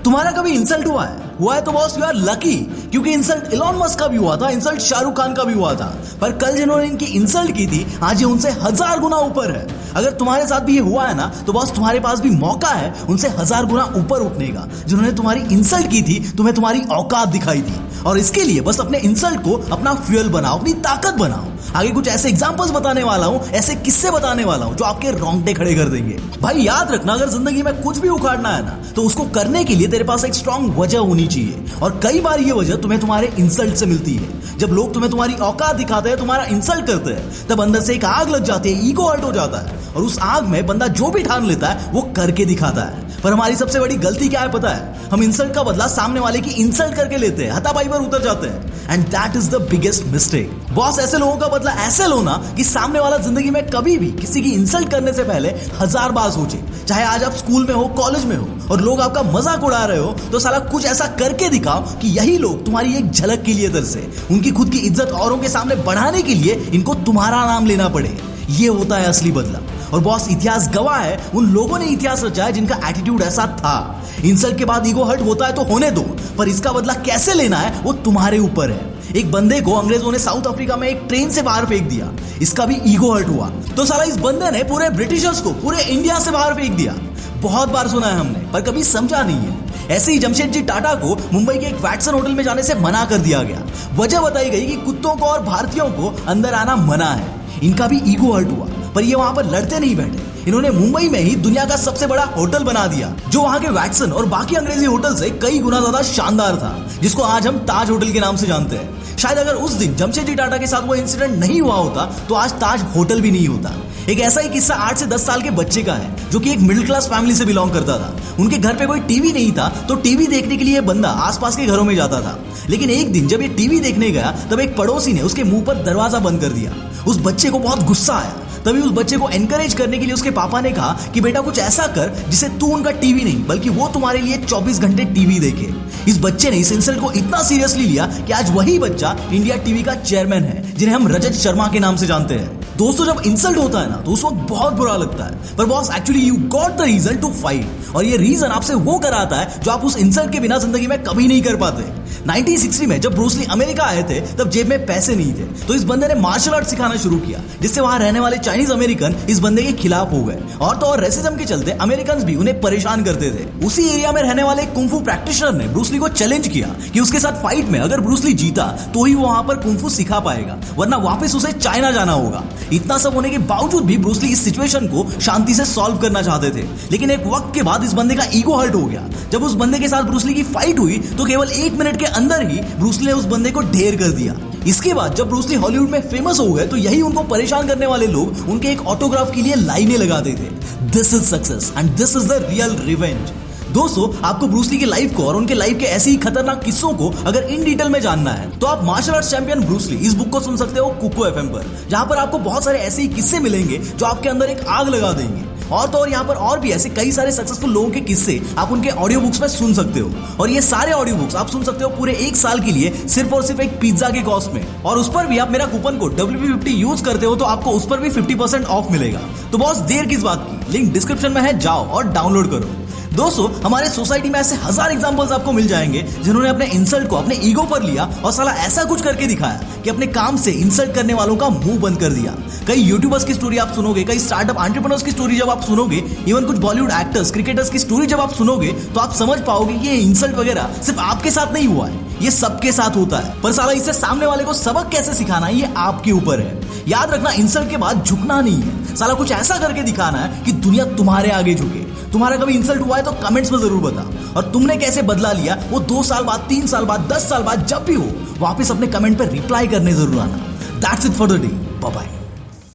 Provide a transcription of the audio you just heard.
तुम्हारा कभी इंसल्ट हुआ है? हुआ है तो बॉस यू आर लकी, क्योंकि इंसल्ट इलॉन मस्क का भी हुआ था, इंसल्ट शाहरुख खान का भी हुआ था। पर कल जिन्होंने इनकी इंसल्ट की थी आज ये उनसे 1000 गुना ऊपर है। अगर तुम्हारे साथ भी ये हुआ है ना तो बॉस तुम्हारे पास भी मौका है उनसे 1000 गुना ऊपर उठने का। जिन्होंने तुम्हारी इंसल्ट की थी तुम्हें तुम्हारी औकात दिखाई थी, और इसके लिए बस अपने इंसल्ट को अपना फ्यूल बनाओ, अपनी ताकत बनाओ। आगे कुछ ऐसे एग्जांपल्स बताने वाला हूं, ऐसे किस्से बताने वाला हूं जो आपके रोंगटे खड़े कर देंगे। भाई याद रखना, अगर जिंदगी में कुछ भी उखाड़ना है ना तो उसको करने के लिए तेरे पास एक स्ट्रांग वजह होनी चाहिए, और कई बार ये वजह तुम्हें तुम्हारे इंसल्ट से मिलती है। जब लोग तुम्हें तुम्हारी औकात दिखाते हैं, तुम्हारा इंसल्ट करते हैं, तब अंदर से एक आग लग जाती है, ईगो हर्ट हो जाता है, और उस आग में बंदा जो भी ठान लेता है वो करके दिखाता है। पर हमारी सबसे बड़ी गलती क्या है पता है? हम इंसल्ट का बदला सामने वाले की इंसल्ट करके लेते हैं, हाथापाई पर उतर जाते हैं, and that is the biggest mistake. Boss ऐसे लोगों का बदला ऐसे लो ना कि सामने वाला जिंदगी में कभी भी किसी की इंसल्ट करने से पहले 1000 बार सोचे। चाहे आज आप स्कूल में हो, कॉलेज में हो, और लोग आपका मजाक उड़ा रहे हो, तो साला कुछ ऐसा करके दिखाओ कि यही लोग तुम्हारी एक झलक के लिए तरसे। उनकी खुद की इज्जत औरों के सामने बढ़ाने के लिए इनको तुम्हारा नाम लेना पड़े। ये होता है असली बदला। और बॉस इतिहास गवाह है, उन लोगों ने इतिहास रचा है जिनका एटीट्यूड ऐसा था। इंसल्ट के बाद ईगो हर्ट होता है तो होने दो, पर इसका बदला कैसे लेना है वो तुम्हारे ऊपर है। एक बंदे को अंग्रेजों ने साउथ अफ्रीका में एक ट्रेन से बाहर फेंक दिया, इसका भी ईगो हर्ट हुआ, तो साला इस बंदे ने पूरे ब्रिटिशर्स को पूरे इंडिया से बाहर फेंक दिया। बहुत बार सुना है हमने, पर कभी समझा नहीं है। ऐसे ही जमशेदजी टाटा को मुंबई के एक वैटसन होटल में जाने से मना कर दिया गया। वजह बताई गई कि कुत्तों को और भारतीयों को अंदर आना मना है। इनका भी ईगो हर्ट हुआ, पर ये वहां पर लड़ते नहीं बैठे। इन्होंने मुंबई में ही दुनिया का सबसे बड़ा होटल बना दिया, जो वहां के वैटसन और बाकी अंग्रेजी होटल से कई गुना ज्यादा शानदार था, जिसको आज हम ताज होटल के नाम से जानते हैं। शायद अगर उस दिन जमशेदजी टाटा के साथ वो इंसिडेंट नहीं हुआ होता तो आज ताज होटल भी नहीं होता। एक ऐसा ही किस्सा 8 से 10 साल के बच्चे का है, जो कि एक मिडिल क्लास फैमिली से बिलोंग करता था। उनके घर पे कोई टीवी नहीं था, तो टीवी देखने के लिए बंदा आसपास के घरों में जाता था। लेकिन एक दिन जब ये टीवी देखने गया तब एक पड़ोसी ने उसके मुंह पर दरवाजा बंद कर दिया। उस बच्चे को बहुत गुस्सा आया। तभी उस बच्चे को एनकरेज करने के लिए उसके पापा ने कहा कि बेटा कुछ ऐसा कर जिससे तू उनका टीवी नहीं बल्कि वो तुम्हारे लिए 24 घंटे टीवी देखे। इस बच्चे ने इस इंसल्ट को इतना सीरियसली लिया कि आज वही बच्चा इंडिया टीवी का चेयरमैन है, जिन्हें हम रजत शर्मा के नाम से जानते हैं। दोस्तों, जब इंसल्ट होता है ना तो उस वक्त बहुत बुरा लगता है, पर boss actually you got the reason to fight, और ये रीजन आपसे वो कराता है जो आप उस इंसल्ट के बिना जिंदगी में कभी नहीं कर पाते। 1960 में जब ब्रूस ली अमेरिका आए थे तब जेब में पैसे नहीं थे, तो इस बंदे ने मार्शल आर्ट सिखाना शुरू किया, जिससे वहां रहने वाले चाइनीज अमेरिकन इस बंदे के खिलाफ हो गए। और तो और रेसिज्म के चलते अमेरिकन भी उन्हें परेशान करते थे। उसी एरिया में रहने वाले कुंफू प्रैक्टिशनर ने ब्रूस ली को चैलेंज किया कि उसके साथ फाइट में अगर ब्रूस ली जीता तो ही वो वहां पर कुंफू सिखा पाएगा, वरना वापस उसे चाइना जाना होगा। इतना सब होने के बावजूद भी ब्रूस ली इस सिचुएशन को शांति से सॉल्व करना चाहते थे। लेकिन एक वक्त के बाद इस बंदे का ईगो हर्ट हो गया। जब उस बंदे के साथ ब्रूस ली की फाइट हुई तो केवल 1 मिनट के अंदर ही ब्रूस ली ने उस बंदे को ढेर कर दिया। इसके बाद जब ब्रूस ली हॉलीवुड में फेमस हो गए तो यही उनको परेशान करने वाले लोग उनके एक ऑटोग्राफ के लिए लाइनें लगाते थे। This is success and this is the real revenge. दोस्तों, आपको ब्रूस ली की लाइफ को और उनके लाइफ के ऐसे ही खतरनाक किस्सों को अगर इन डिटेल में जानना है तो आप martial arts champion Bruce Lee इस बुक को सुन सकते हो कुको एफएम पर, जहां पर आपको बहुत सारे ऐसे ही किस्से मिलेंगे जो आपके अंदर एक आग लगा देंगे। और तो और यहाँ पर और भी ऐसे कई सारे सक्सेसफुल लोगों के किस्से आप उनके ऑडियो बुक्स में सुन सकते हो, और ये सारे ऑडियो बुक्स आप सुन सकते हो पूरे 1 साल के लिए सिर्फ और सिर्फ एक पिज्जा के कॉस्ट में। और उस पर भी आप मेरा कूपन कोड WP50 यूज करते हो तो आपको उस पर भी 50% ऑफ मिलेगा। तो बॉस देर किस बात की, लिंक डिस्क्रिप्शन में है, जाओ और डाउनलोड करो। दोस्तों, हमारे सोसाइटी में ऐसे 1000 एग्जांपल्स आपको मिल जाएंगे जिन्होंने अपने इंसल्ट को अपने ईगो पर लिया और साला ऐसा कुछ करके दिखाया कि अपने काम से इंसल्ट करने वालों का मुंह बंद कर दिया। कई यूट्यूबर्स की स्टोरी आप सुनोगे, कई स्टार्टअप एंटरप्रेन्योर्स की स्टोरी जब आप सुनोगे, इवन कुछ बॉलीवुड एक्टर्स, क्रिकेटर्स की स्टोरी जब आप सुनोगे, तो आप समझ पाओगे कि ये इंसल्ट वगैरह सिर्फ आपके साथ नहीं हुआ है, ये सबके साथ होता है। पर साला इससे सामने वाले को सबक कैसे सिखाना है ये आपके ऊपर है। याद रखना, इंसल्ट के बाद झुकना नहीं है, साला कुछ ऐसा करके दिखाना है कि दुनिया तुम्हारे आगे झुके। तुम्हारा कभी इंसल्ट हुआ है तो कमेंट्स में जरूर बता, और तुमने कैसे बदला लिया वो 2 साल बाद, 3 साल बाद, 10 साल बाद जब भी हो वापस अपने कमेंट पर रिप्लाई करने जरूर आना। That's it for the day, bye bye.